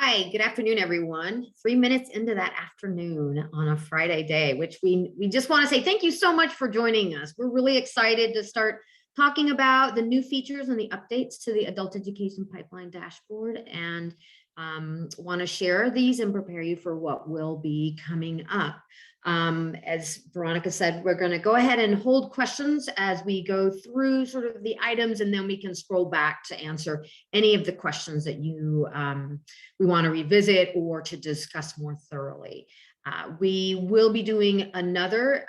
Hi, good afternoon, everyone. 3 minutes into that afternoon on a Friday day, which we just want to say thank you so much for joining us. We're really excited to start talking about the new features and the updates to the Adult Education Pipeline dashboard, and want to share these and prepare you for what will be coming up. As Veronica said, we're going to go ahead and hold questions as we go through sort of the items, and then we can scroll back to answer any of the questions that we want to revisit or to discuss more thoroughly. We will be doing another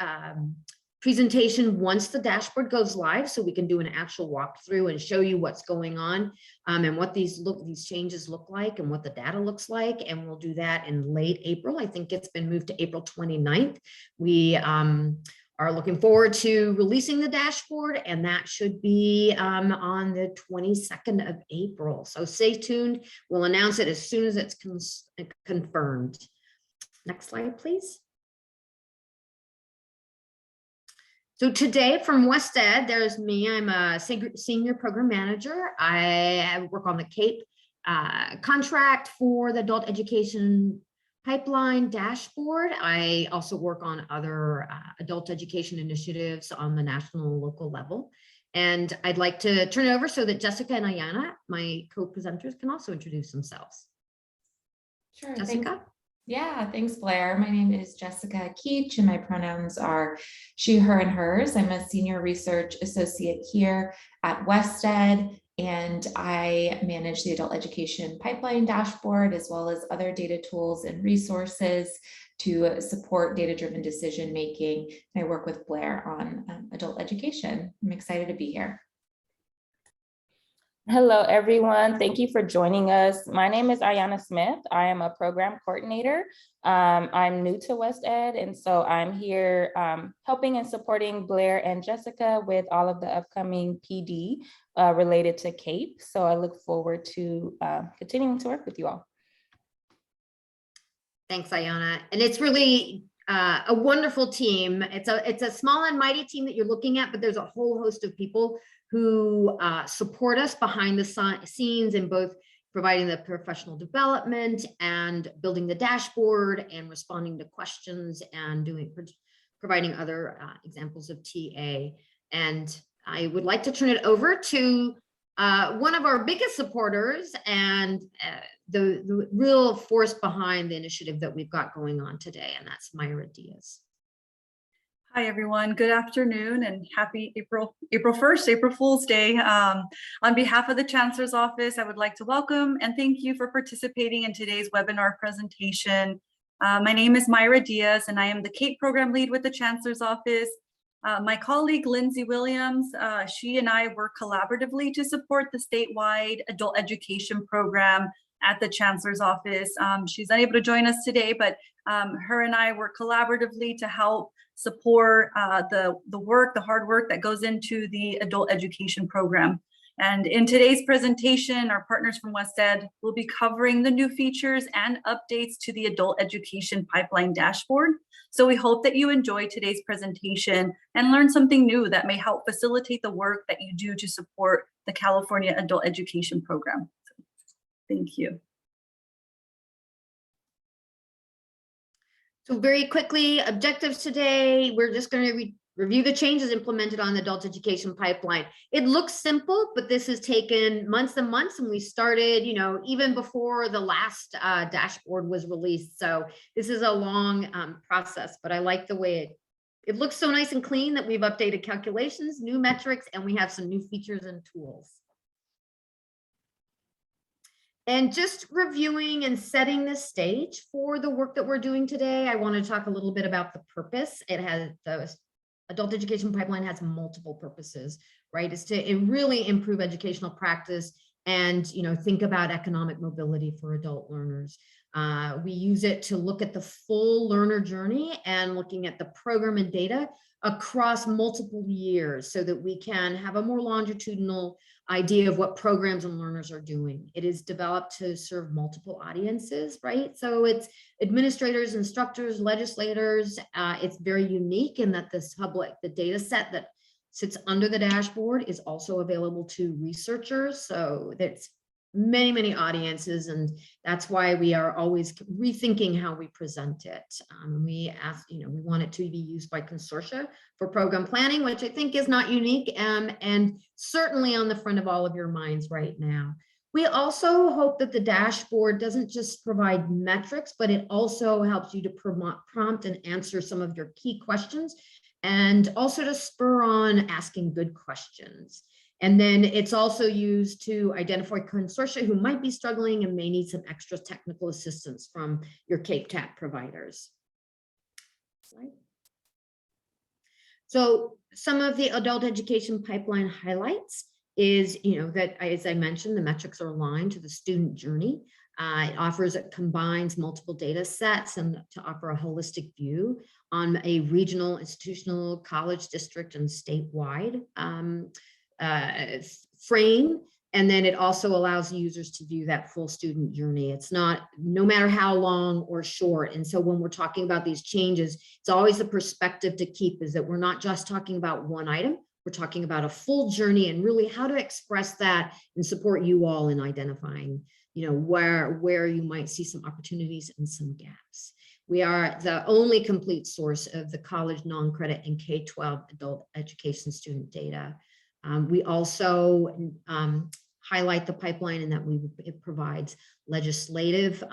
presentation once the dashboard goes live, so we can do an actual walkthrough and show you what's going on and what these changes look like and what the data looks like. And we'll do that in late April. I think it's been moved to April 29th. We are looking forward to releasing the dashboard, and that should be on the 22nd of April. So stay tuned. We'll announce it as soon as it's confirmed. Next slide, please. So today from WestEd, there's me. I'm a senior program manager. I work on the CAPE contract for the Adult Education Pipeline dashboard. I also work on other adult education initiatives on the national and local level. And I'd like to turn it over so that Jessica and Ayana, my co-presenters, can also introduce themselves. Sure. Jessica? Thanks, Blair. My name is Jessica Keach, and my pronouns are she, her, and hers. I'm a senior research associate here at WestEd, and I manage the Adult Education Pipeline dashboard, as well as other data tools and resources to support data-driven decision-making. And I work with Blair on adult education. I'm excited to be here. Hello, everyone. Thank you for joining us. My name is Ayana Smith. I am a program coordinator. I'm new to WestEd, and so I'm here helping and supporting Blair and Jessica with all of the upcoming PD related to CAPE. So I look forward to continuing to work with you all. Thanks, Ayana. And it's really a wonderful team. It's a small and mighty team that you're looking at, but there's a whole host of people who support us behind the scenes in both providing the professional development and building the dashboard and responding to questions and providing other examples of TA. And I would like to turn it over to one of our biggest supporters and the real force behind the initiative that we've got going on today, and that's Myra Diaz. Hi, everyone. Good afternoon and happy April 1st, April Fool's Day. On behalf of the Chancellor's Office, I would like to welcome and thank you for participating in today's webinar presentation. My name is Myra Diaz, and I am the CAPE program lead with the Chancellor's Office. My colleague, Lindsay Williams, she and I work collaboratively to support the statewide adult education program at the Chancellor's Office. She's unable to join us today, but her and I work collaboratively to help support the hard work that goes into the adult education program. And in today's presentation, our partners from WestEd will be covering the new features and updates to the Adult Education Pipeline dashboard. So we hope that you enjoy today's presentation and learn something new that may help facilitate the work that you do to support the California Adult Education Program. So, thank you. So very quickly, objectives today, we're just going to review the changes implemented on the Adult Education Pipeline. It looks simple, but this has taken months and months, and we started, even before the last dashboard was released. So this is a long process, but I like the way it looks so nice and clean that we've updated calculations, new metrics, and we have some new features and tools. And just reviewing and setting the stage for the work that we're doing today, I want to talk a little bit about the purpose. The Adult Education Pipeline has multiple purposes, right? It's to really improve educational practice and, think about economic mobility for adult learners. We use it to look at the full learner journey and looking at the program and data across multiple years so that we can have a more longitudinal idea of what programs and learners are doing. It is developed to serve multiple audiences, right? So it's administrators, instructors, legislators. It's very unique in that the data set that sits under the dashboard is also available to researchers. So that's many, many audiences, and that's why we are always rethinking how we present it. We want it to be used by consortia for program planning, which I think is not unique, and certainly on the front of all of your minds right now. We also hope that the dashboard doesn't just provide metrics, but it also helps you to prompt and answer some of your key questions, and also to spur on asking good questions. And then it's also used to identify consortia who might be struggling and may need some extra technical assistance from your Cape TAP providers. So some of the adult education pipeline highlights is, that, as I mentioned, the metrics are aligned to the student journey. It combines multiple data sets and to offer a holistic view on a regional, institutional, college, district, and statewide frame. And then it also allows users to view that full student journey. It's not, no matter how long or short. And so when we're talking about these changes, it's always the perspective to keep, is that we're not just talking about one item, we're talking about a full journey and really how to express that and support you all in identifying, where you might see some opportunities and some gaps. We are the only complete source of the college non-credit and K-12 adult education student data. We also highlight the pipeline in that it provides legislative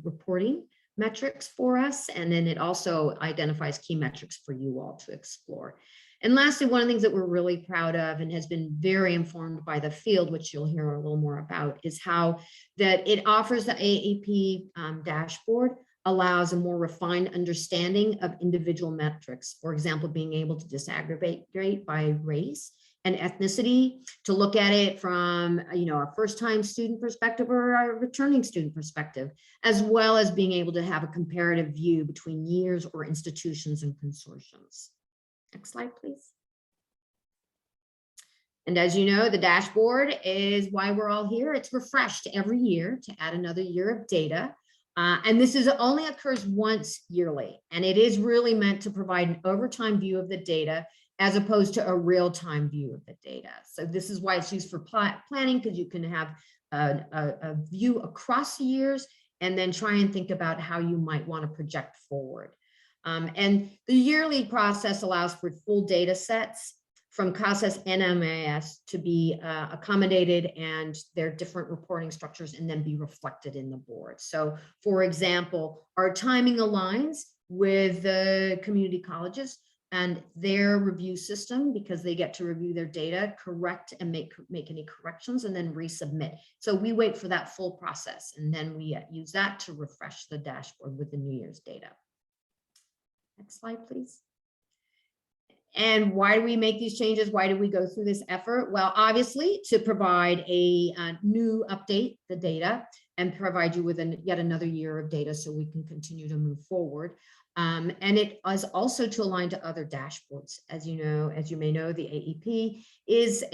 reporting metrics for us, and then it also identifies key metrics for you all to explore. And lastly, one of the things that we're really proud of and has been very informed by the field, which you'll hear a little more about, is how that it offers the AEP dashboard allows a more refined understanding of individual metrics. For example, being able to disaggregate by race and ethnicity, to look at it from a first-time student perspective or a returning student perspective, as well as being able to have a comparative view between years or institutions and consortiums. Next slide, please. And as you know, the dashboard is why we're all here. It's refreshed every year to add another year of data. And this only occurs once yearly. And it is really meant to provide an overtime view of the data as opposed to a real-time view of the data. So this is why it's used for planning, because you can have a view across the years and then try and think about how you might want to project forward. And the yearly process allows for full data sets from CASAS and MAS to be accommodated, and their different reporting structures, and then be reflected in the board. So for example, our timing aligns with the community colleges and their review system, because they get to review their data, correct and make any corrections, and then resubmit. So we wait for that full process, and then we use that to refresh the dashboard with the New Year's data. Next slide, please. And why do we make these changes? Why do we go through this effort? Well, obviously to provide a new update, the data, and provide you with yet another year of data so we can continue to move forward. And it is also to align to other dashboards. As you may know, the AEP is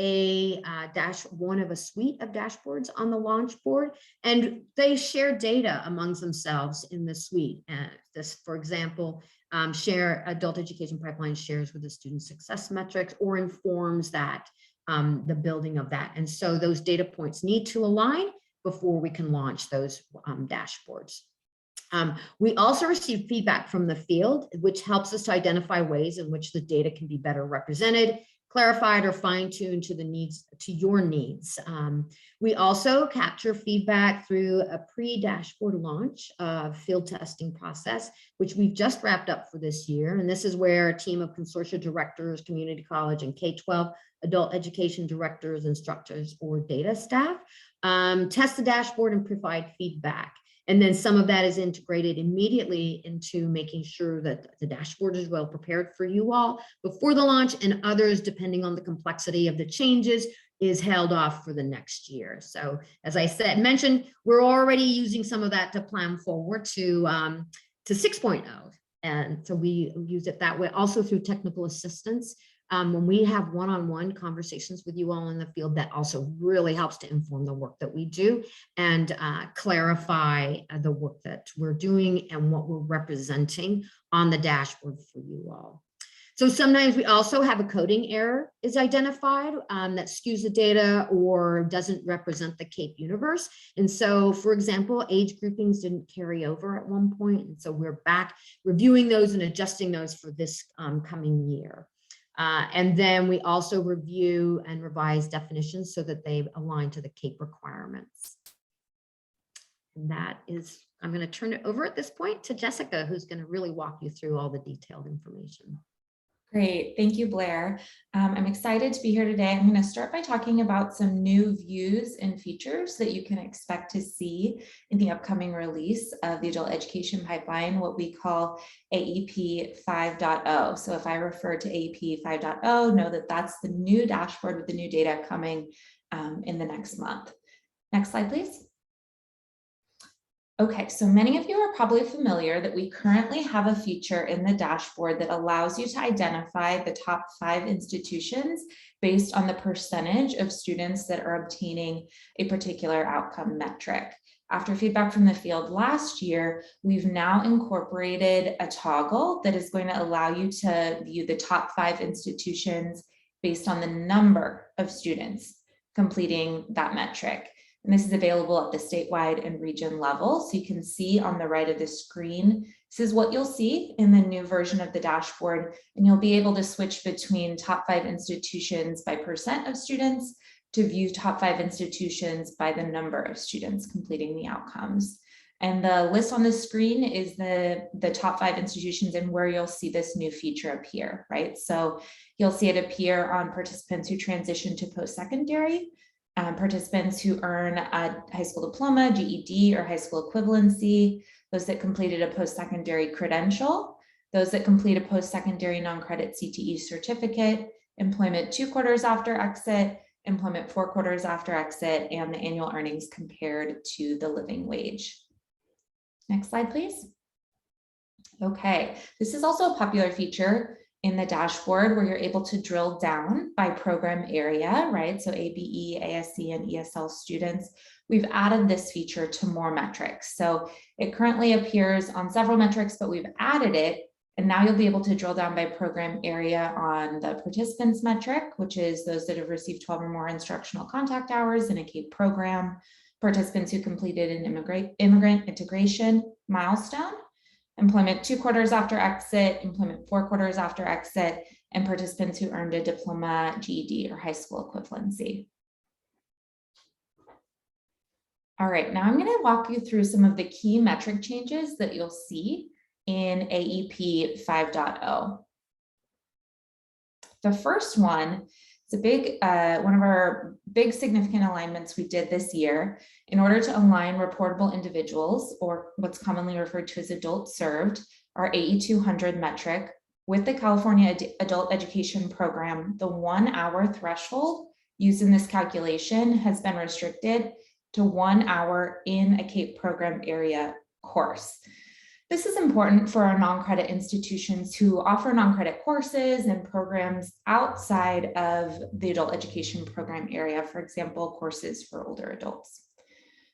one of a suite of dashboards on the launch board, and they share data amongst themselves in the suite. This, for example, adult education pipeline shares with the student success metrics or informs that the building of that. And so those data points need to align before we can launch those dashboards. We also receive feedback from the field, which helps us to identify ways in which the data can be better represented, clarified, or fine-tuned to your needs. We also capture feedback through a pre-dashboard launch field testing process, which we've just wrapped up for this year. And this is where a team of consortia directors, community college, and K-12 adult education directors, instructors, or data staff test the dashboard and provide feedback. And then some of that is integrated immediately into making sure that the dashboard is well prepared for you all before the launch, and others, depending on the complexity of the changes, is held off for the next year. So as I mentioned, we're already using some of that to plan forward to 6.0. And so we use it that way, also through technical assistance. When we have one-on-one conversations with you all in the field, that also really helps to inform the work that we do and clarify the work that we're doing and what we're representing on the dashboard for you all. So sometimes we also have a coding error is identified that skews the data or doesn't represent the CAPE universe. And so, for example, age groupings didn't carry over at one point. And so we're back reviewing those and adjusting those for this coming year. And then we also review and revise definitions so that they align to the CAPE requirements. And that is, I'm going to turn it over at this point to Jessica, who's going to really walk you through all the detailed information. Great, thank you, Blair. I'm excited to be here today. I'm going to start by talking about some new views and features that you can expect to see in the upcoming release of the Adult Education Pipeline, what we call AEP 5.0. So if I refer to AEP 5.0, know that that's the new dashboard with the new data coming in the next month. Next slide, please. Okay, so many of you are probably familiar that we currently have a feature in the dashboard that allows you to identify the top 5 institutions based on the percentage of students that are obtaining a particular outcome metric. After feedback from the field last year, we've now incorporated a toggle that is going to allow you to view the top 5 institutions based on the number of students completing that metric. And this is available at the statewide and region level. So you can see on the right of the screen, this is what you'll see in the new version of the dashboard. And you'll be able to switch between top 5 institutions by percent of students to view top 5 institutions by the number of students completing the outcomes. And the list on the screen is the top 5 institutions and where you'll see this new feature appear, right? So you'll see it appear on participants who transition to post-secondary, participants who earn a high school diploma, GED, or high school equivalency, those that completed a post-secondary credential, those that complete a post-secondary non-credit CTE certificate, employment 2 quarters after exit, employment 4 quarters after exit, and the annual earnings compared to the living wage. Next slide, please. Okay, this is also a popular feature in the dashboard where you're able to drill down by program area, right? So ABE, ASC, and ESL students. We've added this feature to more metrics. So it currently appears on several metrics, but we've added it. And now you'll be able to drill down by program area on the participants metric, which is those that have received 12 or more instructional contact hours in a CAPE program, participants who completed an immigrant integration milestone, employment 2 quarters after exit, employment 4 quarters after exit, and participants who earned a diploma, GED, or high school equivalency. All right, now I'm going to walk you through some of the key metric changes that you'll see in AEP 5.0. The first one is a big, one of our big significant alignments we did this year in order to align reportable individuals, or what's commonly referred to as adults served, our AE 200 metric, with the California Adult Education Program. The 1 hour threshold used in this calculation has been restricted to 1 hour in a CAPE program area course. This is important for our non-credit institutions who offer non-credit courses and programs outside of the adult education program area, for example, courses for older adults.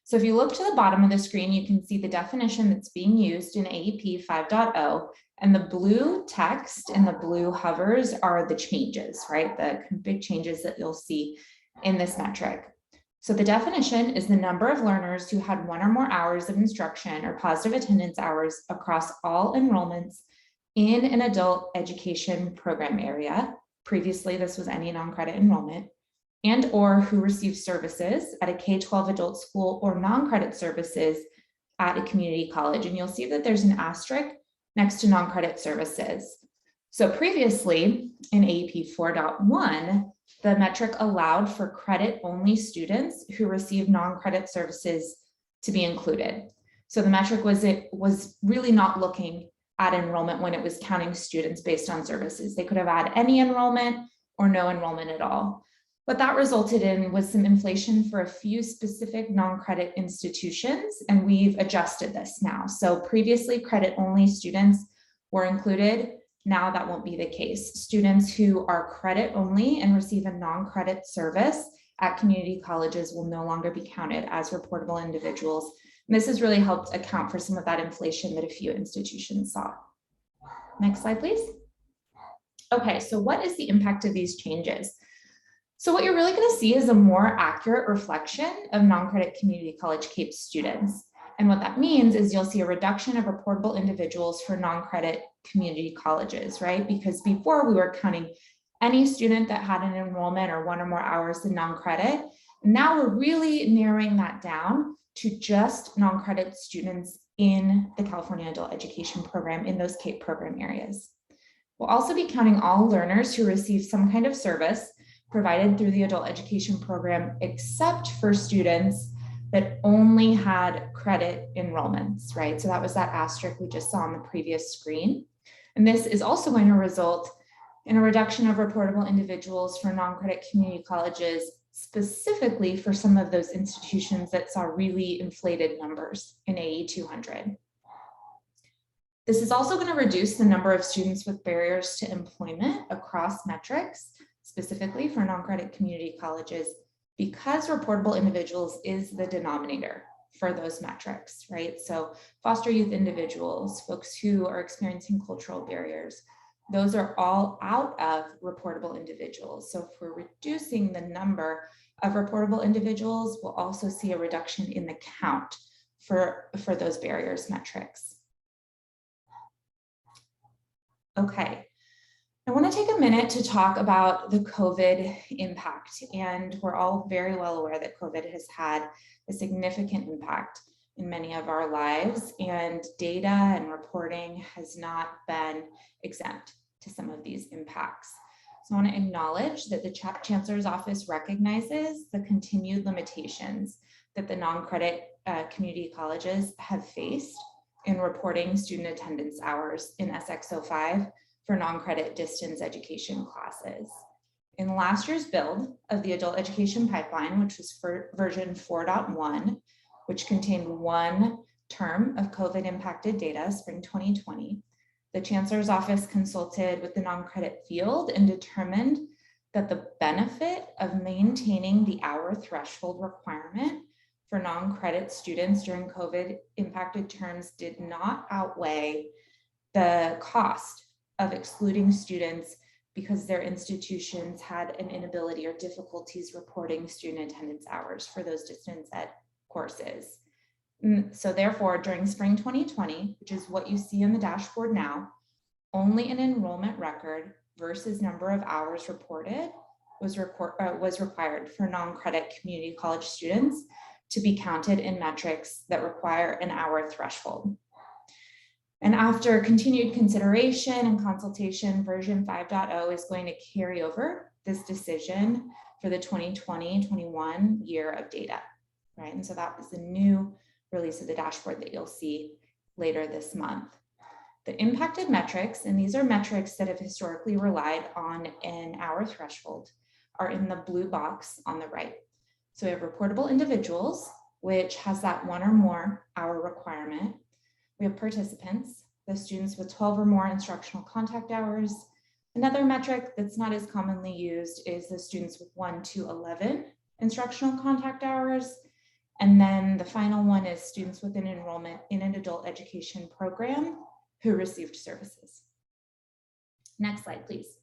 So if you look to the bottom of the screen, you can see the definition that's being used in AEP 5.0, and the blue text and the blue hovers are the changes, right? The big changes that you'll see in this metric. So the definition is the number of learners who had 1 or more hours of instruction or positive attendance hours across all enrollments in an adult education program area. Previously, this was any non-credit enrollment, and or who received services at a K-12 adult school or non-credit services at a community college. And you'll see that there's an asterisk next to non-credit services. So previously in AEP 4.1, the metric allowed for credit-only students who received non-credit services to be included. So the metric was really not looking at enrollment when it was counting students based on services. They could have had any enrollment or no enrollment at all. What that resulted in was some inflation for a few specific non-credit institutions, and we've adjusted this now. So previously, credit-only students were included. Now that won't be the case. Students who are credit only and receive a non-credit service at community colleges will no longer be counted as reportable individuals. And this has really helped account for some of that inflation that a few institutions saw. Next slide, please. Okay, so what is the impact of these changes? So what you're really going to see is a more accurate reflection of non-credit community college CAPE students. And what that means is you'll see a reduction of reportable individuals for non-credit community colleges, right? Because before we were counting any student that had an enrollment or one or more hours in non-credit. Now we're really narrowing that down to just non-credit students in the California Adult Education Program in those CAPE program areas. We'll also be counting all learners who receive some kind of service provided through the adult education program, except for students that only had credit enrollments, right? So that was that asterisk we just saw on the previous screen. And this is also going to result in a reduction of reportable individuals for non-credit community colleges, specifically for some of those institutions that saw really inflated numbers in AE 200. This is also going to reduce the number of students with barriers to employment across metrics, specifically for non-credit community colleges, because reportable individuals is the denominator for those metrics, right? So foster youth individuals, folks who are experiencing cultural barriers, those are all out of reportable individuals. So if we're reducing the number of reportable individuals, we'll also see a reduction in the count for those barriers metrics. Okay. I want to take a minute to talk about the COVID impact, and we're all very well aware that COVID has had a significant impact in many of our lives, and data and reporting has not been exempt to some of these impacts. So I want to acknowledge that the Chancellor's Office recognizes the continued limitations that the non-credit community colleges have faced in reporting student attendance hours in SX05 for non-credit distance education classes. In last year's build of the adult education pipeline, which was for version 4.1, which contained one term of COVID impacted data, spring 2020, the Chancellor's Office consulted with the non-credit field and determined that the benefit of maintaining the hour threshold requirement for non-credit students during COVID impacted terms did not outweigh the cost of excluding students because their institutions had an inability or difficulties reporting student attendance hours for those distance ed courses. So therefore, during spring 2020, which is what you see in the dashboard now, only an enrollment record versus number of hours reported was required for non-credit community college students to be counted in metrics that require an hour threshold. And after continued consideration and consultation, version 5.0 is going to carry over this decision for the 2020-21 year of data, right? And so that was the new release of the dashboard that you'll see later this month. The impacted metrics, and these are metrics that have historically relied on an hour threshold, are in the blue box on the right. So we have reportable individuals, which has that one or more hour requirement. We have participants, the students with 12 or more instructional contact hours. Another metric that's not as commonly used is the students with 1 to 11 instructional contact hours. And then the final one is students with an enrollment in an adult education program who received services. Next slide, please.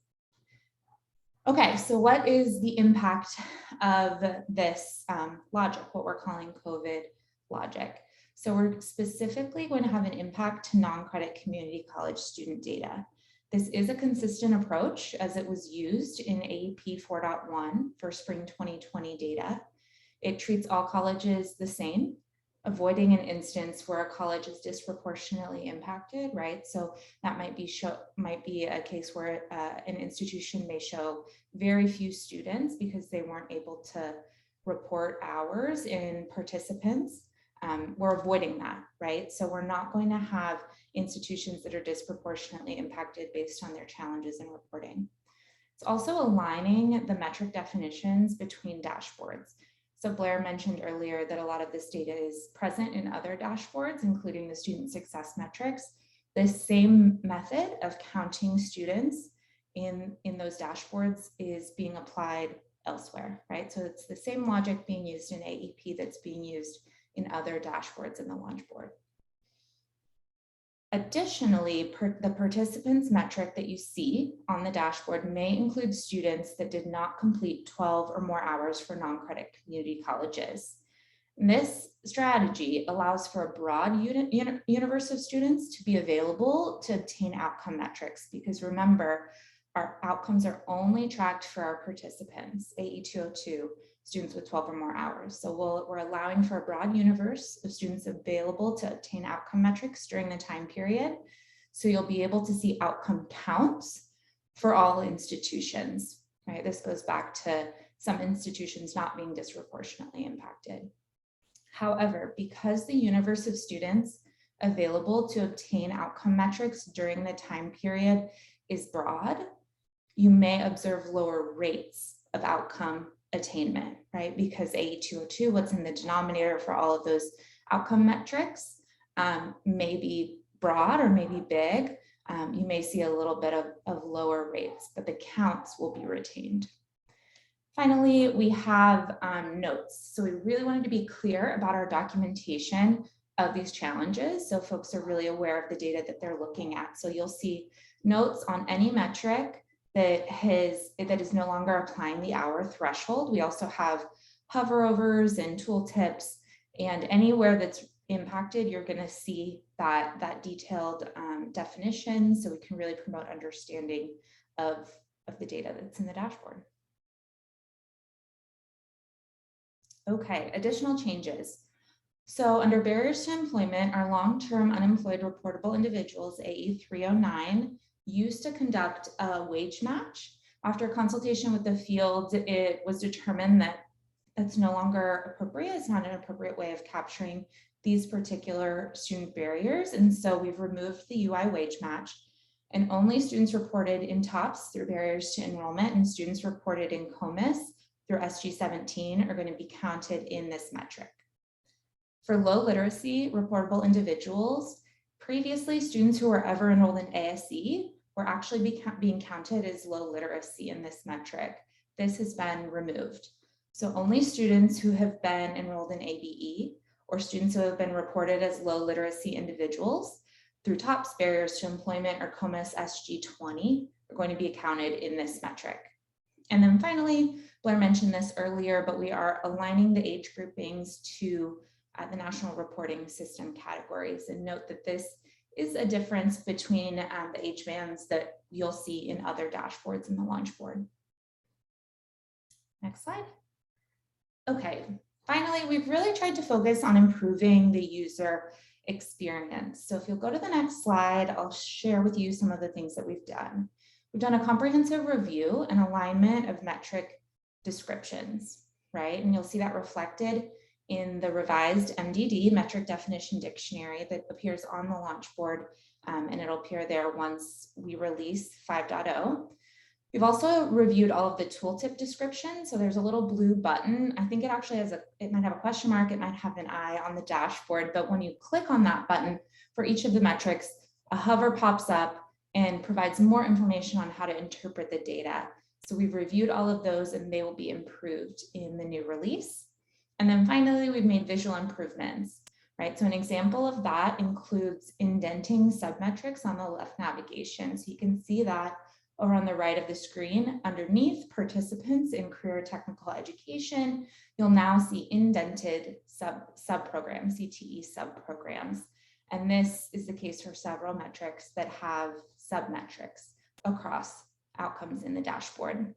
Okay, so what is the impact of this logic, what we're calling COVID logic? So we're specifically going to have an impact to non-credit community college student data. This is a consistent approach as it was used in AEP 4.1 for spring 2020 data. It treats all colleges the same, avoiding an instance where a college is disproportionately impacted, right? So that might be a case where an institution may show very few students because they weren't able to report hours in participants. We're avoiding that, right? So we're not going to have institutions that are disproportionately impacted based on their challenges in reporting. It's also aligning the metric definitions between dashboards. So Blair mentioned earlier that a lot of this data is present in other dashboards, including the student success metrics. This same method of counting students in those dashboards is being applied elsewhere, right? So it's the same logic being used in AEP that's being used in other dashboards in the launch board. Additionally, the participants metric that you see on the dashboard may include students that did not complete 12 or more hours for non-credit community colleges. And this strategy allows for a broad universe of students to be available to obtain outcome metrics, because remember, our outcomes are only tracked for our participants, AE 202, students with 12 or more hours. So we're allowing for a broad universe of students available to obtain outcome metrics during the time period. So you'll be able to see outcome counts for all institutions, right? This goes back to some institutions not being disproportionately impacted. However, because the universe of students available to obtain outcome metrics during the time period is broad, you may observe lower rates of outcome attainment, right? Because AE 202, what's in the denominator for all of those outcome metrics, may be broad or maybe big. You may see a little bit of lower rates, but the counts will be retained. Finally, we have notes. So we really wanted to be clear about our documentation of these challenges, so folks are really aware of the data that they're looking at. So you'll see notes on any metric that is no longer applying the hour threshold. We also have hoverovers and tooltips, and anywhere that's impacted, you're going to see that detailed definition, so we can really promote understanding of the data that's in the dashboard. Okay, additional changes. So under barriers to employment, our long-term unemployed reportable individuals, AE 309, used to conduct a wage match. After consultation with the field, it was determined that that's no longer appropriate. It's not an appropriate way of capturing these particular student barriers. And so we've removed the UI wage match, and only students reported in TOPS through barriers to enrollment and students reported in COMIS through SG17 are going to be counted in this metric. For low literacy reportable individuals, previously students who were ever enrolled in ASE were actually being counted as low literacy in this metric. This has been removed. So only students who have been enrolled in ABE or students who have been reported as low literacy individuals through TOPS barriers to employment or COMIS SG20 are going to be accounted in this metric. And then finally, Blair mentioned this earlier, but we are aligning the age groupings to the national reporting system categories, and note that this is a difference between the age bands that you'll see in other dashboards in the launch board. Next slide. Okay, finally, we've really tried to focus on improving the user experience. So if you'll go to the next slide, I'll share with you some of the things that we've done. We've done a comprehensive review and alignment of metric descriptions, right? And you'll see that reflected in the revised MDD, Metric Definition Dictionary, that appears on the launch board, and it'll appear there once we release 5.0. We've also reviewed all of the tooltip descriptions. So there's a little blue button. I think it actually has it might have a question mark, it might have an eye on the dashboard, but when you click on that button for each of the metrics, a hover pops up and provides more information on how to interpret the data. So we've reviewed all of those and they will be improved in the new release. And then finally, we've made visual improvements, right? So an example of that includes indenting submetrics on the left navigation. So you can see that over on the right of the screen underneath participants in career technical education, you'll now see indented sub-programs, CTE sub-programs. And this is the case for several metrics that have submetrics across outcomes in the dashboard.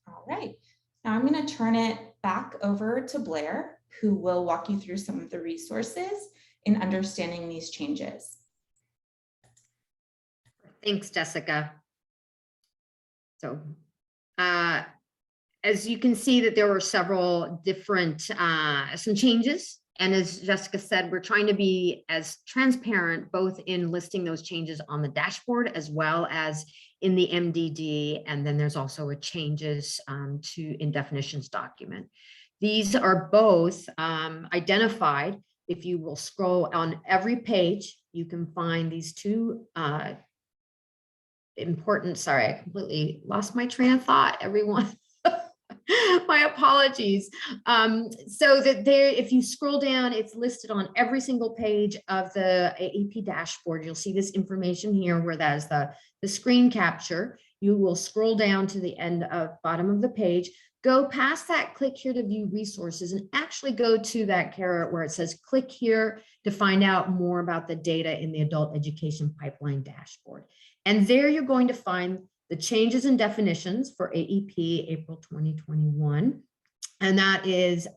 All right, now I'm going to turn it back over to Blair, who will walk you through some of the resources in understanding these changes. Thanks, Jessica. So as you can see that there were several different, some changes. And as Jessica said, we're trying to be as transparent, both in listing those changes on the dashboard as well as in the MDD. And then there's also a changes in definitions document. These are both identified. If you will scroll on every page, you can find these two important, sorry, I completely lost my train of thought, everyone. My apologies. So that there, if you scroll down, it's listed on every single page of the AEP dashboard. You'll see this information here where that is the screen capture. You will scroll down to the end of bottom of the page, go past that, click here to view resources, and actually go to that caret where it says click here to find out more about the data in the adult education pipeline dashboard. And there you're going to find the changes in definitions for AEP April 2021. And that is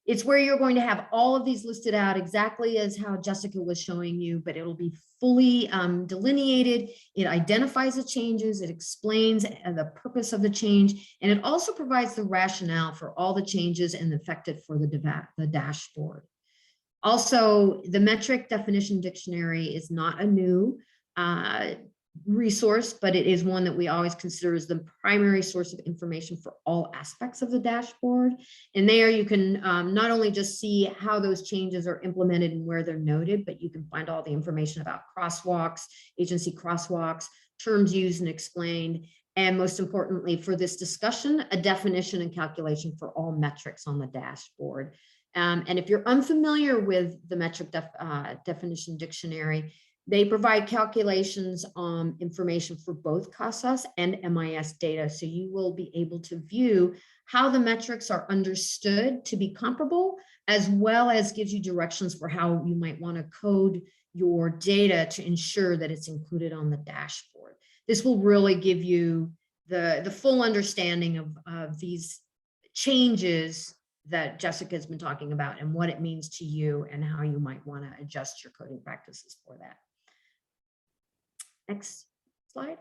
it's where you're going to have all of these listed out exactly as how Jessica was showing you, but it'll be fully delineated. It identifies the changes, it explains the purpose of the change, and it also provides the rationale for all the changes and affected for the dashboard. Also, the metric definition dictionary is not a new resource, but it is one that we always consider as the primary source of information for all aspects of the dashboard. And there you can not only just see how those changes are implemented and where they're noted, but you can find all the information about crosswalks, agency crosswalks, terms used and explained, and most importantly for this discussion, a definition and calculation for all metrics on the dashboard. And if you're unfamiliar with the metric definition dictionary, they provide calculations on information for both CASAS and MIS data. So you will be able to view how the metrics are understood to be comparable, as well as gives you directions for how you might want to code your data to ensure that it's included on the dashboard. This will really give you the full understanding of these changes that Jessica has been talking about and what it means to you and how you might want to adjust your coding practices for that. Next slide.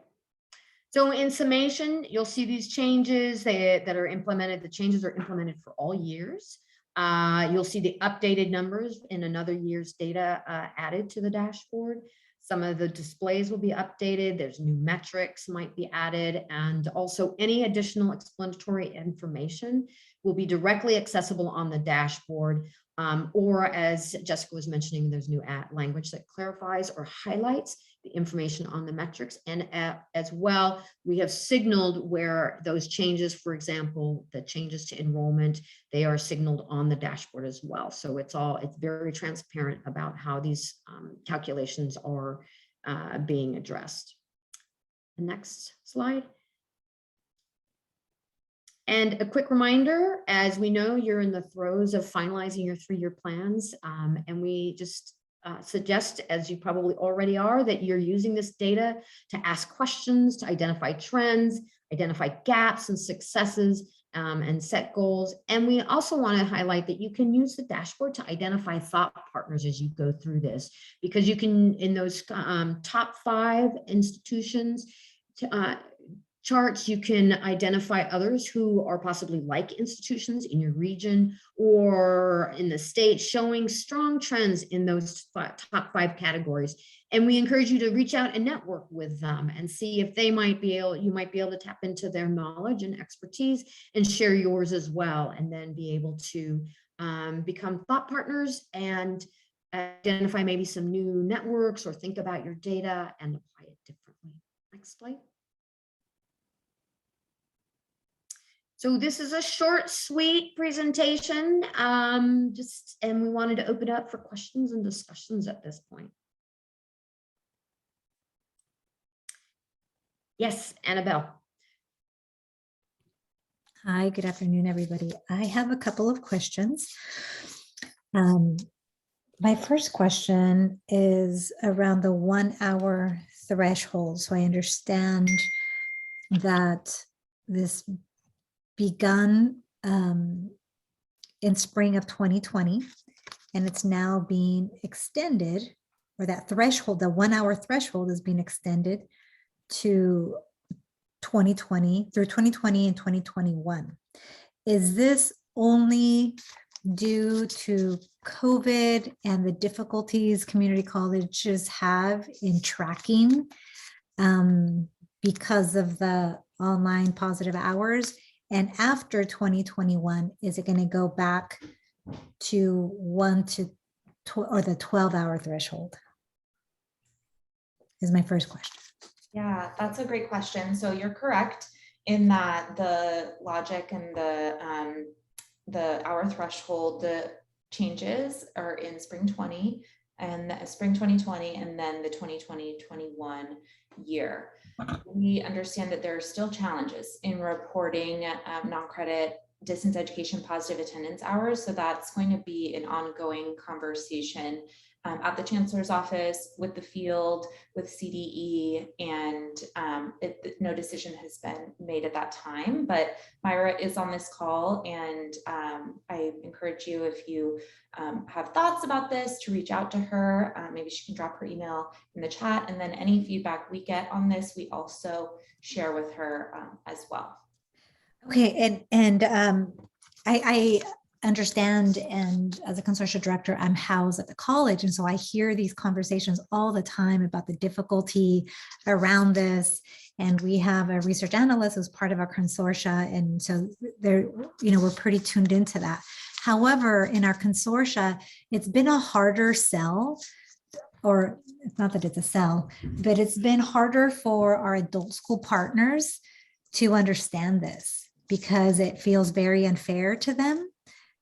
So in summation, you'll see these changes that are implemented. The changes are implemented for all years. You'll see the updated numbers in another year's data added to the dashboard. Some of the displays will be updated. There's new metrics might be added, and also any additional explanatory information will be directly accessible on the dashboard. Or as Jessica was mentioning, there's new language that clarifies or highlights the information on the metrics. And as well, we have signaled where those changes, for example, the changes to enrollment, they are signaled on the dashboard as well. So it's very transparent about how these calculations are being addressed. The next slide. And a quick reminder, as we know, you're in the throes of finalizing your 3-year plans, and we just suggest, as you probably already are, that you're using this data to ask questions, to identify trends, identify gaps and successes, and set goals. And we also want to highlight that you can use the dashboard to identify thought partners as you go through this, because you can, in those top 5 institutions, charts, you can identify others who are possibly like institutions in your region or in the state, showing strong trends in those top 5 categories. And we encourage you to reach out and network with them and see if you might be able to tap into their knowledge and expertise and share yours as well, and then be able to become thought partners and identify maybe some new networks or think about your data and apply it differently. Next slide. So this is a short, sweet presentation, and we wanted to open up for questions and discussions at this point. Yes, Annabelle. Hi, good afternoon, everybody. I have a couple of questions. My first question is around the 1-hour threshold. So I understand that this begun in spring of 2020, and it's now being extended, or that threshold, the 1-hour threshold is being extended to 2020 through 2020 and 2021. Is this only due to COVID and the difficulties community colleges have in tracking because of the online positive hours? And after 2021, is it going to go back to the 12-hour threshold? Is my first question. Yeah, that's a great question. So you're correct. in that the logic and the hour threshold, the changes are in spring 20 and spring 2020, and then the 2020-21 year. We understand that there are still challenges in reporting non-credit distance education positive attendance hours. So that's going to be an ongoing conversation at the chancellor's office, with the field, with CDE, and no decision has been made at that time. But Myra is on this call, and I encourage you, if you have thoughts about this, to reach out to her. Maybe she can drop her email in the chat, and then any feedback we get on this, we also share with her as well. Okay, and I understand, and as a consortium director, I'm housed at the college, and so I hear these conversations all the time about the difficulty around this. And we have a research analyst who's part of our consortia, and so they're, we're pretty tuned into that. However, in our consortia, it's been a harder sell, or it's not that it's a sell, but it's been harder for our adult school partners to understand this, because it feels very unfair to them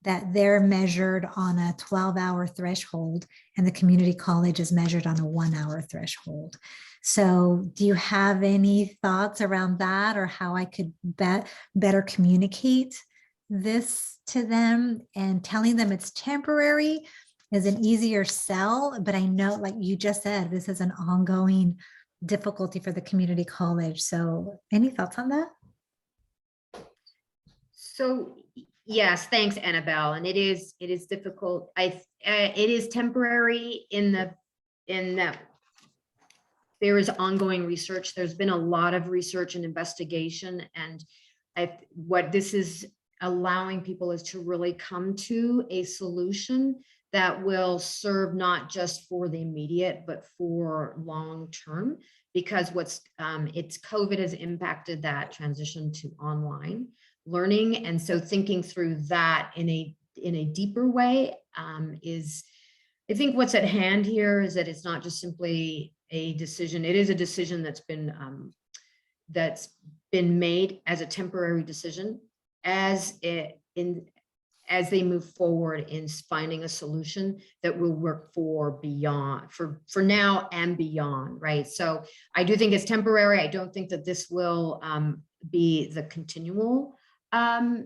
that they're measured on a 12-hour threshold and the community college is measured on a 1-hour threshold. So do you have any thoughts around that, or how I could better communicate this to them? And telling them it's temporary is an easier sell, but I know, like you just said, this is an ongoing difficulty for the community college. So any thoughts on that? So yes, thanks, Annabelle. And it is difficult. It is temporary in that there is ongoing research. There's been a lot of research and investigation, and what this is allowing people is to really come to a solution that will serve not just for the immediate, but for long term, because it's COVID has impacted that transition to online learning. And so thinking through that in a deeper way is, I think what's at hand here is that it's not just simply a decision. It is a decision that's been made as a temporary decision as they move forward in finding a solution that will work for now and beyond, right? So I do think it's temporary. I don't think that this will be the continual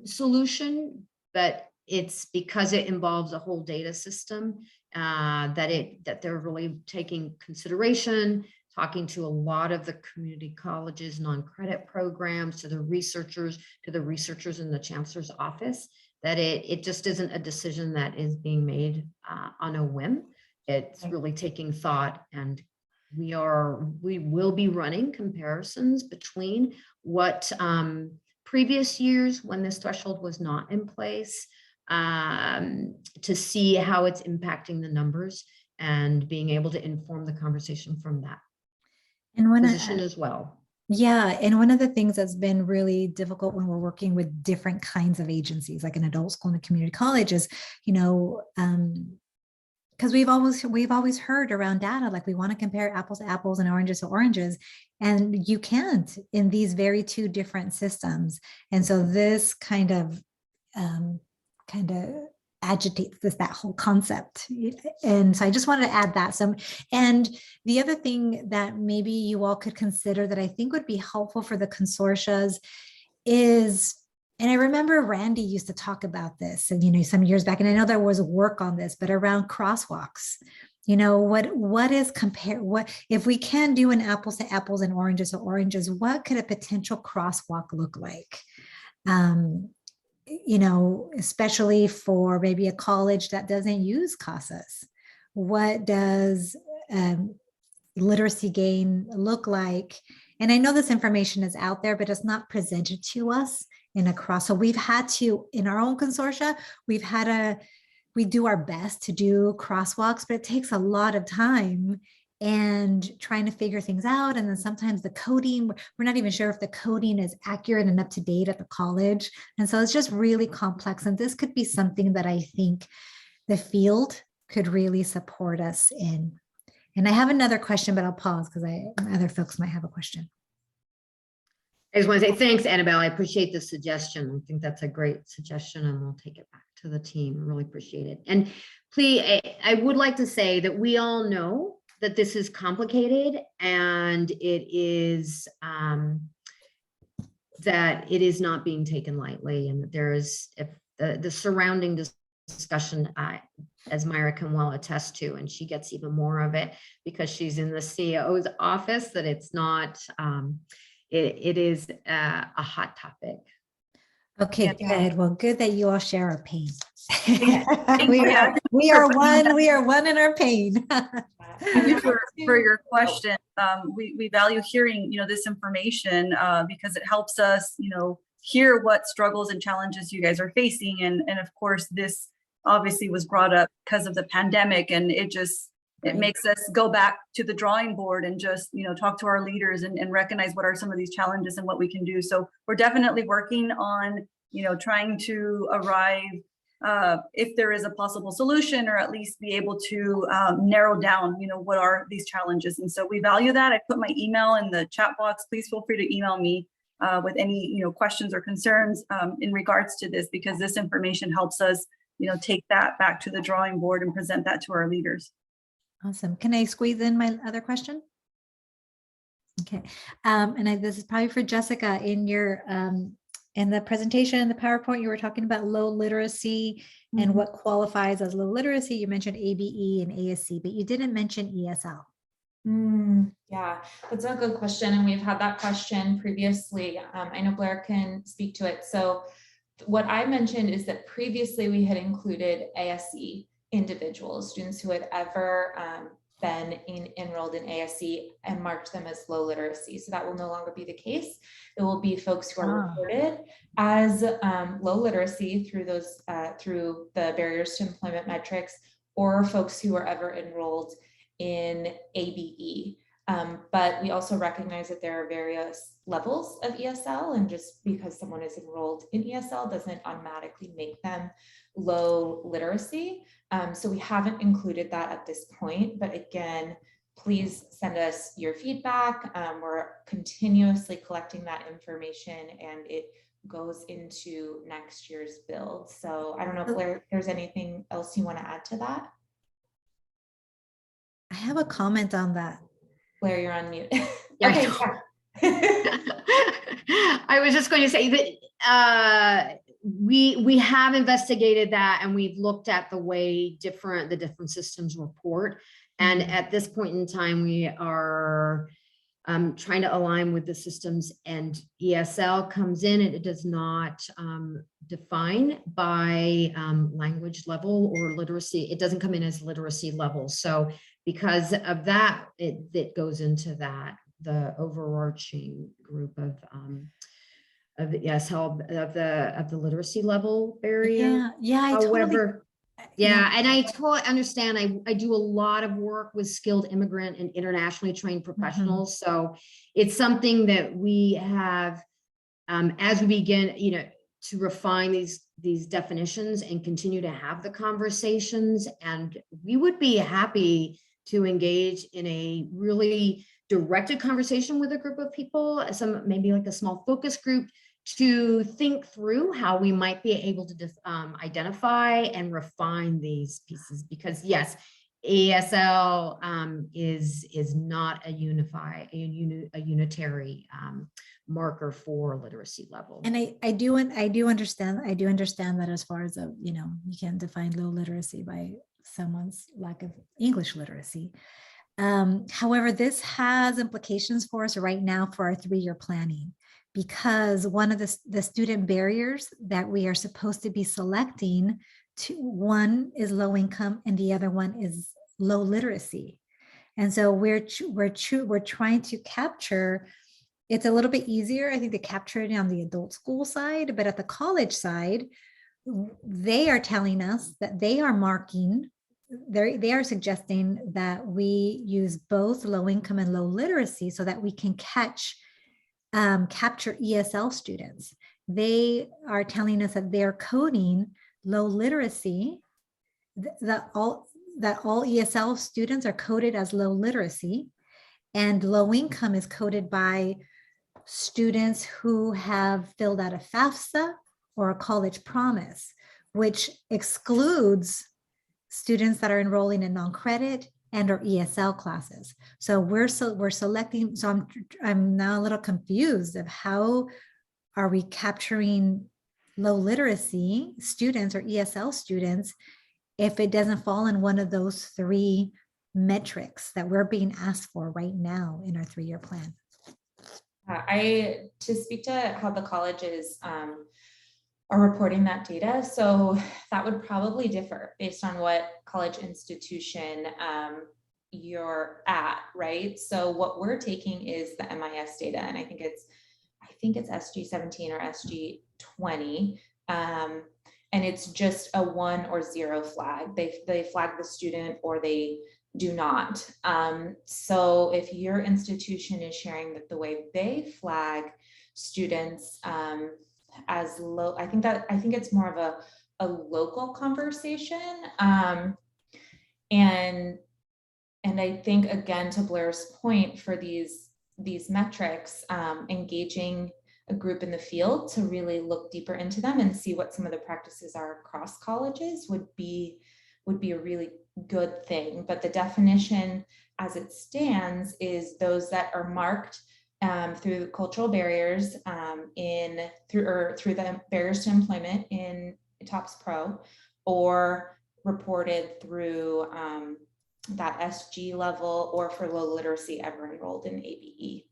solution, but it's because it involves a whole data system that they're really taking consideration, talking to a lot of the community colleges, non-credit programs, to the researchers in the chancellor's office, that it just isn't a decision that is being made on a whim. It's really taking thought, and we will be running comparisons between what previous years when this threshold was not in place, to see how it's impacting the numbers and being able to inform the conversation from that position as well. Yeah, and one of the things that's been really difficult when we're working with different kinds of agencies, like an adult school and a community college, is, because we've always heard around data, like we want to compare apples to apples and oranges to oranges, and you can't in these very two different systems. And so this kind of agitates that whole concept. And so I just wanted to add that. And the other thing that maybe you all could consider that I think would be helpful for the consortias is, and I remember Randy used to talk about this, and some years back, and I know there was work on this, but around crosswalks. What is what if we can do an apples to apples and oranges to oranges, what could a potential crosswalk look like? Especially for maybe a college that doesn't use CASAs. What does literacy gain look like? And I know this information is out there, but it's not presented to us in a cross. So we've had to, in our own consortia, we do our best to do crosswalks, but it takes a lot of time and trying to figure things out. And then sometimes the coding, we're not even sure if the coding is accurate and up to date at the college. And so it's just really complex. And this could be something that I think the field could really support us in. And I have another question, but I'll pause because other folks might have a question. I just want to say thanks, Annabelle. I appreciate the suggestion. I think that's a great suggestion and we'll take it back to the team. Really appreciate it. And please, I would like to say that we all know that this is complicated and it is that it is not being taken lightly, and that there is if the surrounding discussion, as Myra can well attest to, and she gets even more of it because she's in the CEO's office, that it's not, it is a hot topic. Okay, Yeah. good. Well, good that you all share our pain. Thank We you. are one in our pain. Thank you for your question. We value hearing, this information because it helps us, hear what struggles and challenges you guys are facing. And of course, this obviously was brought up because of the pandemic, and it makes us go back to the drawing board and just, talk to our leaders and recognize what are some of these challenges and what we can do. So we're definitely working on, trying to arrive if there is a possible solution, or at least be able to narrow down, what are these challenges. And so we value that. I put my email in the chat box. Please feel free to email me with any, questions or concerns in regards to this, because this information helps us, take that back to the drawing board and present that to our leaders. Awesome. Can I squeeze in my other question? Okay. This is probably for Jessica. In the presentation, the PowerPoint, you were talking about low literacy and what qualifies as low literacy. You mentioned ABE and ASC, but you didn't mention ESL. Yeah, that's a good question. And we've had that question previously. I know Blair can speak to it. So what I mentioned is that previously we had included ASE individuals, students who had ever been enrolled in ASC, and marked them as low literacy. So that will no longer be the case. It will be folks who are reported as low literacy through those through the barriers to employment metrics, or folks who are ever enrolled in ABE. But we also recognize that there are various levels of ESL, and just because someone is enrolled in ESL doesn't automatically make them low literacy. So we haven't included that at this point, but again, please send us your feedback. We're continuously collecting that information, and it goes into next year's build. So I don't know if Blair, there's anything else you want to add to that? I have a comment on that. Blair, you're on mute. Yeah, Okay. I was just going to say that we have investigated that, and we've looked at the way the different systems report. And at this point in time, we are trying to align with the systems, and ESL comes in and it does not define by language level or literacy. It doesn't come in as literacy level. So because of that, it goes into the overarching group of the ESL of the literacy level barrier. Yeah. However, and I totally understand. I do a lot of work with skilled immigrant and internationally trained professionals. So it's something that we have as we begin, to refine these definitions and continue to have the conversations. And we would be happy to engage in a really directed conversation with a group of people, maybe like a small focus group, to think through how we might be able to identify and refine these pieces. Because yes, ESL is not a unitary marker for literacy level. And I do understand that as far as you can define low literacy by someone's lack of English literacy. However, this has implications for us right now for our 3-year planning, because one of the student barriers that we are supposed to be selecting, one is low income and the other one is low literacy. And so we're trying to capture. It's a little bit easier, I think, to capture it on the adult school side, but at the college side, they are telling us that they are marking. They are suggesting that we use both low income and low literacy so that we can capture ESL students. They are telling us that they're coding low literacy, that all ESL students are coded as low literacy, and low income is coded by students who have filled out a FAFSA or a college promise, which excludes students that are enrolling in non-credit and or ESL classes. So we're selecting, so I'm now a little confused of how are we capturing low literacy students or ESL students if it doesn't fall in one of those three metrics that we're being asked for right now in our 3-year plan. To speak to how the colleges are reporting that data, so that would probably differ based on what college institution you're at, right? So what we're taking is the MIS data, and I think it's SG17 or SG20, and it's just a 1 or 0 flag. They flag the student or they do not. So if your institution is sharing that the way they flag students as low, I think it's more of a local conversation. And I think, again, to Blair's point, for these metrics, engaging a group in the field to really look deeper into them and see what some of the practices are across colleges would be a really good thing. But the definition as it stands is those that are marked through cultural barriers through the barriers to employment in TOPS Pro, or reported through that SG level, or for low literacy ever enrolled in ABE.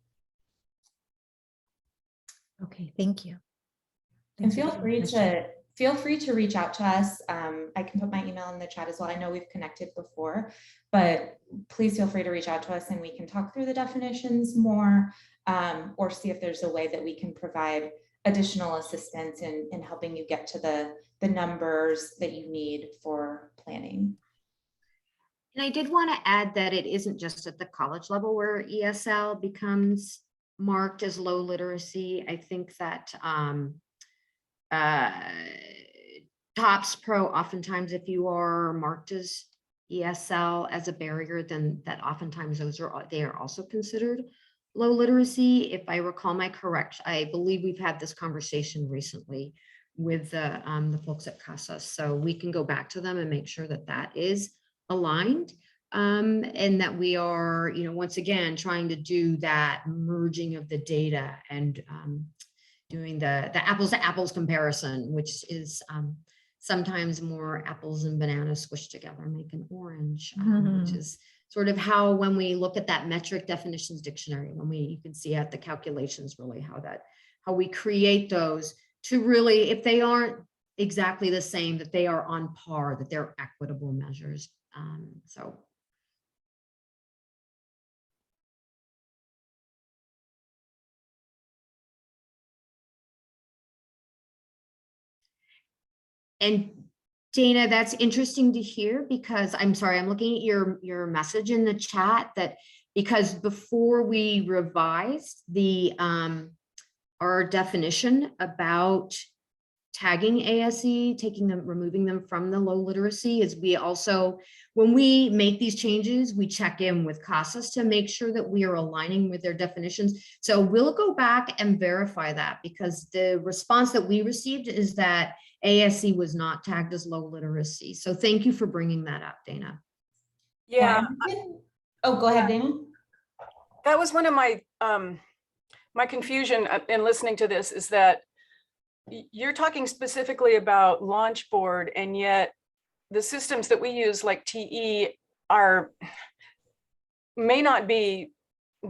Okay, thank you. And Thanks for feel taking free the question. to reach out to us. I can put my email in the chat as well. I know we've connected before, but please feel free to reach out to us and we can talk through the definitions more, or see if there's a way that we can provide additional assistance in helping you get to the numbers that you need for planning. And I did want to add that it isn't just at the college level where ESL becomes marked as low literacy. I think that TOPS Pro, oftentimes, if you are marked as ESL as a barrier, then that oftentimes they are also considered low literacy. If I recall I believe we've had this conversation recently with the folks at CASA, so we can go back to them and make sure that that is aligned, and that we are, once again, trying to do that merging of the data and doing the apples to apples comparison, which is sometimes more apples and bananas squished together make an orange, which is sort of how, when we look at that metric definitions dictionary, you can see at the calculations really how we create those to really, if they aren't exactly the same, that they are on par, that they're equitable measures. So. And Dana, that's interesting to hear, because I'm sorry, I'm looking at your message in the chat, that because before we revised our definition about tagging ASE, removing them from the low literacy, is we also, when we make these changes, we check in with CASAS to make sure that we are aligning with their definitions. So we'll go back and verify that, because the response that we received is that ASE was not tagged as low literacy. So thank you for bringing that up, Dana. Yeah. Oh, go ahead, Dana. That was one of my my confusion in listening to this, is that you're talking specifically about Launchboard, and yet the systems that we use, like TE, may not be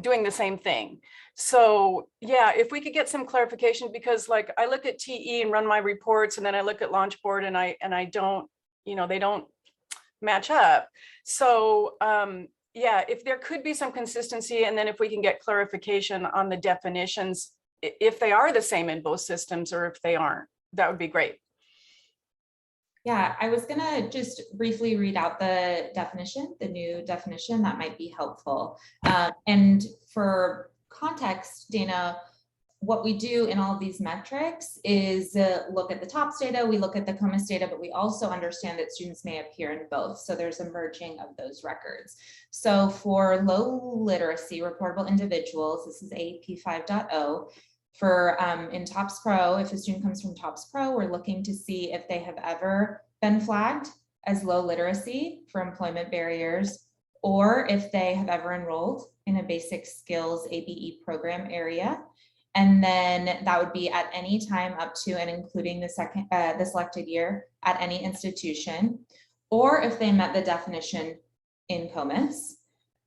doing the same thing. So yeah, if we could get some clarification, because like I look at TE and run my reports, and then I look at Launchboard and I don't, they don't match up. So yeah, if there could be some consistency, and then if we can get clarification on the definitions, if they are the same in both systems or if they aren't, that would be great. Yeah, I was gonna just briefly read out the definition, the new definition, that might be helpful. And for context, Dana, what we do in all of these metrics is look at the TOPS data, we look at the COMIS data, but we also understand that students may appear in both. So there's a merging of those records. So for low literacy reportable individuals, this is AEP 5.0. For in TOPS Pro, if a student comes from TOPS Pro, we're looking to see if they have ever been flagged as low literacy for employment barriers, or if they have ever enrolled in a basic skills ABE program area. And then that would be at any time up to and including the selected year at any institution, or if they met the definition in COMIS.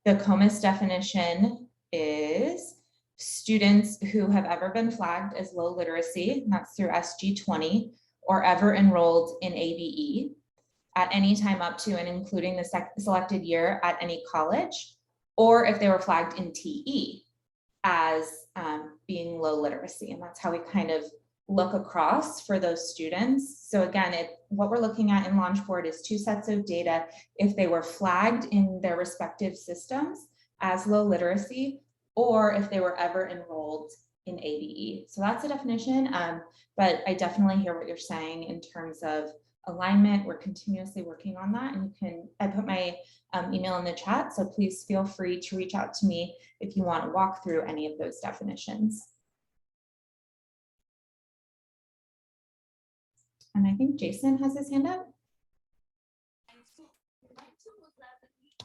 The COMIS definition is students who have ever been flagged as low literacy, and that's through SG20, or ever enrolled in ABE at any time up to and including the selected year at any college, or if they were flagged in TE as being low literacy. And that's how we kind of look across for those students. So again, what we're looking at in Launchboard is 2 sets of data if they were flagged in their respective systems as low literacy, or if they were ever enrolled in ABE. So that's a definition, but I definitely hear what you're saying in terms of alignment. We're continuously working on that, and I put my email in the chat, so please feel free to reach out to me if you want to walk through any of those definitions. And I think Jason has his hand up.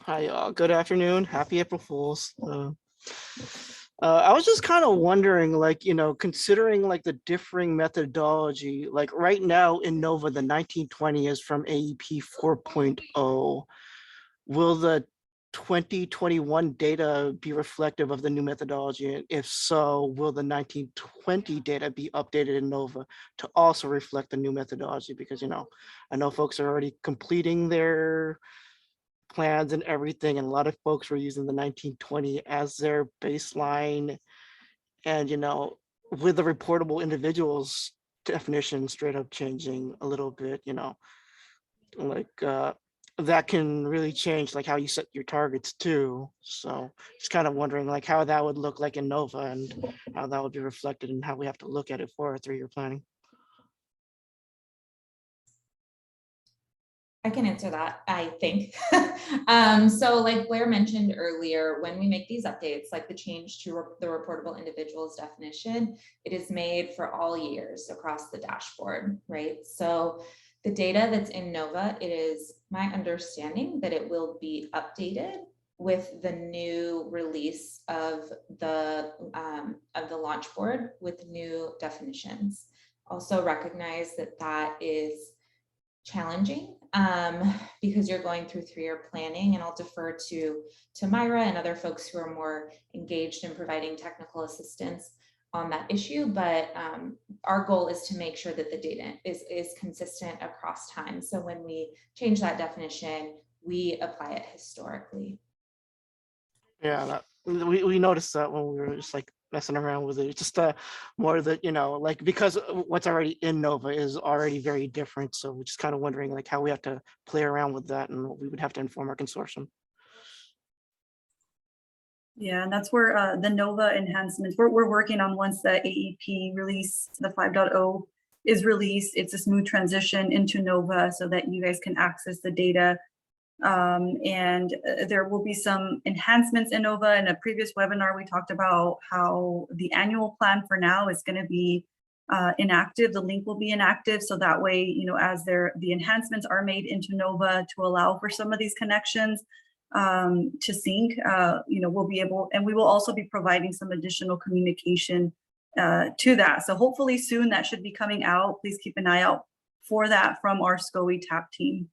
Hi, good afternoon. Happy April Fools. I was just kind of wondering, like, considering like the differing methodology, like right now in NOVA, the 1920 is from AEP 4.0. Will the 2021 data be reflective of the new methodology? And if so, will the 1920 data be updated in NOVA to also reflect the new methodology? Because, I know folks are already completing their plans and everything, and a lot of folks were using the 1920 as their baseline. And, with the reportable individuals definition straight up changing a little bit, like that can really change like how you set your targets too. So just kind of wondering like how that would look like in NOVA and how that would be reflected and how we have to look at it for our 3-year planning. I can answer that, I think. So like Blair mentioned earlier, when we make these updates, like the change to the reportable individuals definition, it is made for all years across the dashboard, right? So the data that's in NOVA, it is my understanding that it will be updated with the new release of the launch board with new definitions. Also recognize that that is challenging because you're going through 3-year planning, and I'll defer to Myra and other folks who are more engaged in providing technical assistance on that issue. But our goal is to make sure that the data is consistent across time. So when we change that definition, we apply it historically. Yeah, we noticed that when we were just like messing around with it. It's just more that, like, because what's already in NOVA is already very different. So we're just kind of wondering like how we have to play around with that and what we would have to inform our consortium. Yeah, and that's where the NOVA enhancements, we're working on once the AEP release, the 5.0 is released. It's a smooth transition into NOVA so that you guys can access the data. And there will be some enhancements in NOVA. In a previous webinar, we talked about how the annual plan for now is going to be inactive. The link will be inactive. So that way, as the enhancements are made into NOVA to allow for some of these connections to sync, we'll be able, and we will also be providing some additional communication to that. So hopefully soon that should be coming out. Please keep an eye out for that from our SCOE TAP team.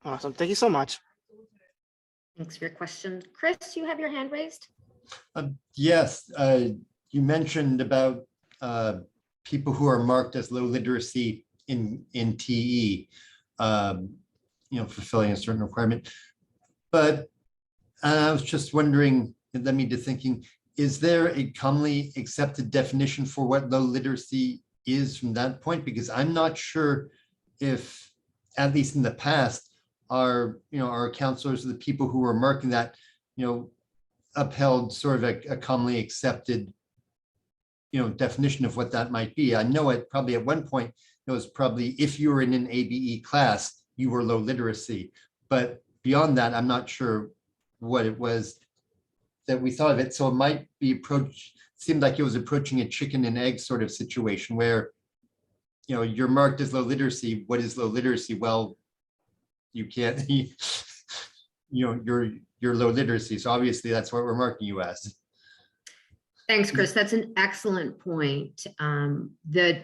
Awesome. Thank you so much. Thanks for your question. Chris, you have your hand raised? Yes, you mentioned about people who are marked as low literacy in TE, fulfilling a certain requirement. But I was just wondering, it led me to thinking, is there a commonly accepted definition for what low literacy is from that point? Because I'm not sure if, at least in the past, our counselors, the people who were marking that, upheld sort of a commonly accepted, definition of what that might be. I know it probably at one point, it was probably if you were in an ABE class, you were low literacy. But beyond that, I'm not sure what it was that we thought of it. So it might be seemed like it was approaching a chicken and egg sort of situation where, you're marked as low literacy. What is low literacy? Well, you can't, you're low literacy. So obviously that's what we're marking you as. Thanks, Chris. That's an excellent point. The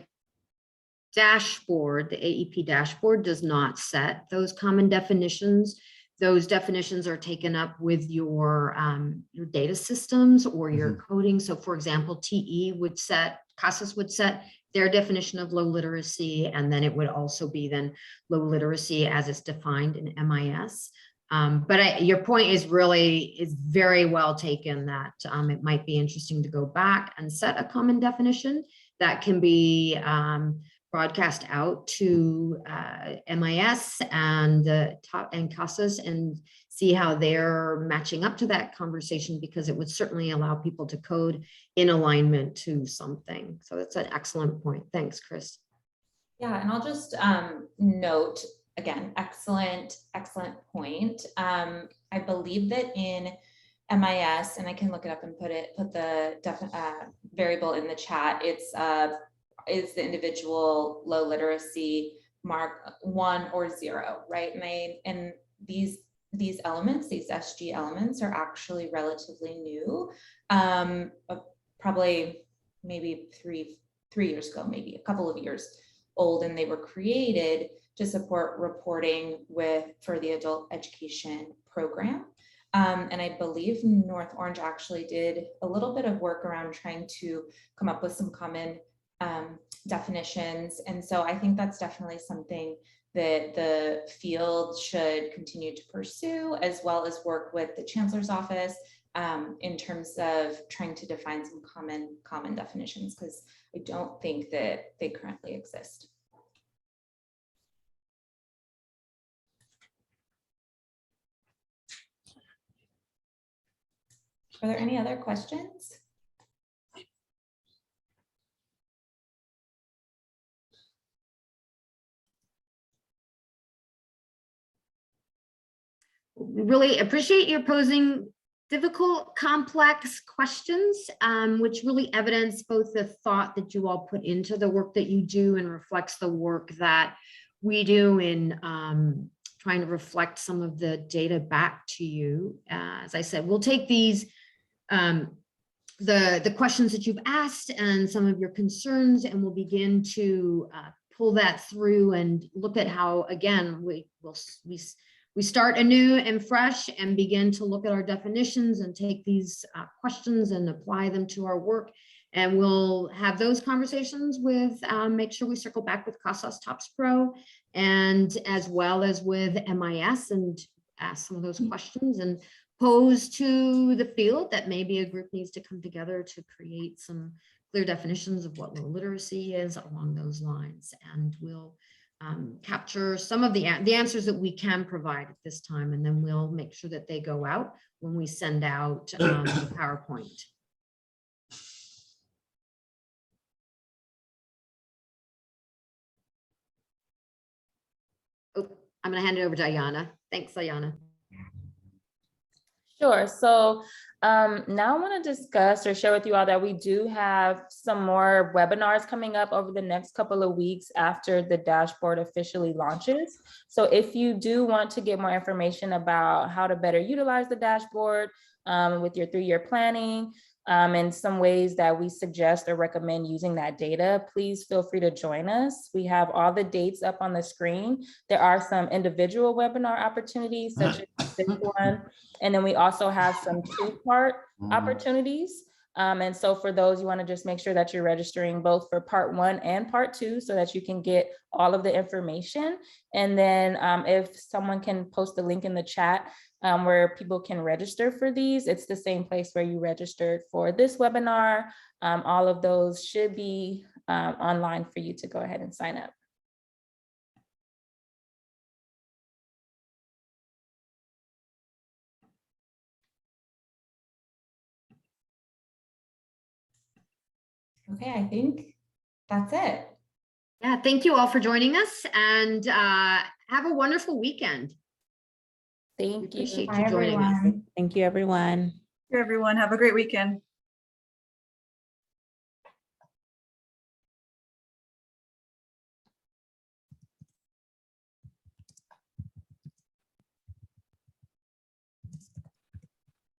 dashboard, the AEP dashboard does not set those common definitions. Those definitions are taken up with your data systems or your coding. So for example, TE would set, CASAS would set their definition of low literacy, and then it would also be then low literacy as it's defined in MIS. But your point is very well taken, that it might be interesting to go back and set a common definition that can be broadcast out to MIS and CASAS and see how they're matching up to that conversation, because it would certainly allow people to code in alignment to something. So that's an excellent point. Thanks, Chris. Yeah, and I'll just note again, excellent point. I believe that in MIS, and I can look it up and put the variable in the chat. It's is the individual low literacy mark 1 or 0, right? And these elements, these SG elements, are actually relatively new. Probably maybe three years ago, maybe a couple of years old, and they were created to support reporting for the adult education program. And I believe North Orange actually did a little bit of work around trying to come up with some common definitions. And so I think that's definitely something that the field should continue to pursue, as well as work with the Chancellor's office in terms of trying to define some common definitions, because I don't think that they currently exist. Are there any other questions? We really appreciate you posing difficult, complex questions, which really evidence both the thought that you all put into the work that you do and reflects the work that we do in trying to reflect some of the data back to you. As I said, we'll take these the questions that you've asked and some of your concerns, and we'll begin to pull that through and look at how, again, we start anew and fresh and begin to look at our definitions and take these questions and apply them to our work. And we'll have those conversations with, make sure we circle back with CASAS TOPS Pro, and as well as with MIS, and ask some of those questions and pose to the field that maybe a group needs to come together to create some clear definitions of what low literacy is along those lines. And we'll capture some of the answers that we can provide at this time, and then we'll make sure that they go out when we send out the PowerPoint. Oh, I'm going to hand it over to Ayana. Thanks, Ayana. Sure. So now I want to discuss or share with you all that we do have some more webinars coming up over the next couple of weeks after the dashboard officially launches. So if you do want to get more information about how to better utilize the dashboard with your 3-year planning, and some ways that we suggest or recommend using that data, please feel free to join us. We have all the dates up on the screen. There are some individual webinar opportunities, such as this one, and then we also have some 2-part opportunities. And so for those, you want to just make sure that you're registering both for part 1 and part 2 so that you can get all of the information. And then if someone can post the link in the chat where people can register for these, it's the same place where you registered for this webinar. All of those should be online for you to go ahead and sign up. Okay, I think that's it. Yeah, thank you all for joining us and have a wonderful weekend. Thank you. Appreciate Bye, you joining us. everyone. Thank you, everyone. Everyone, have a great weekend.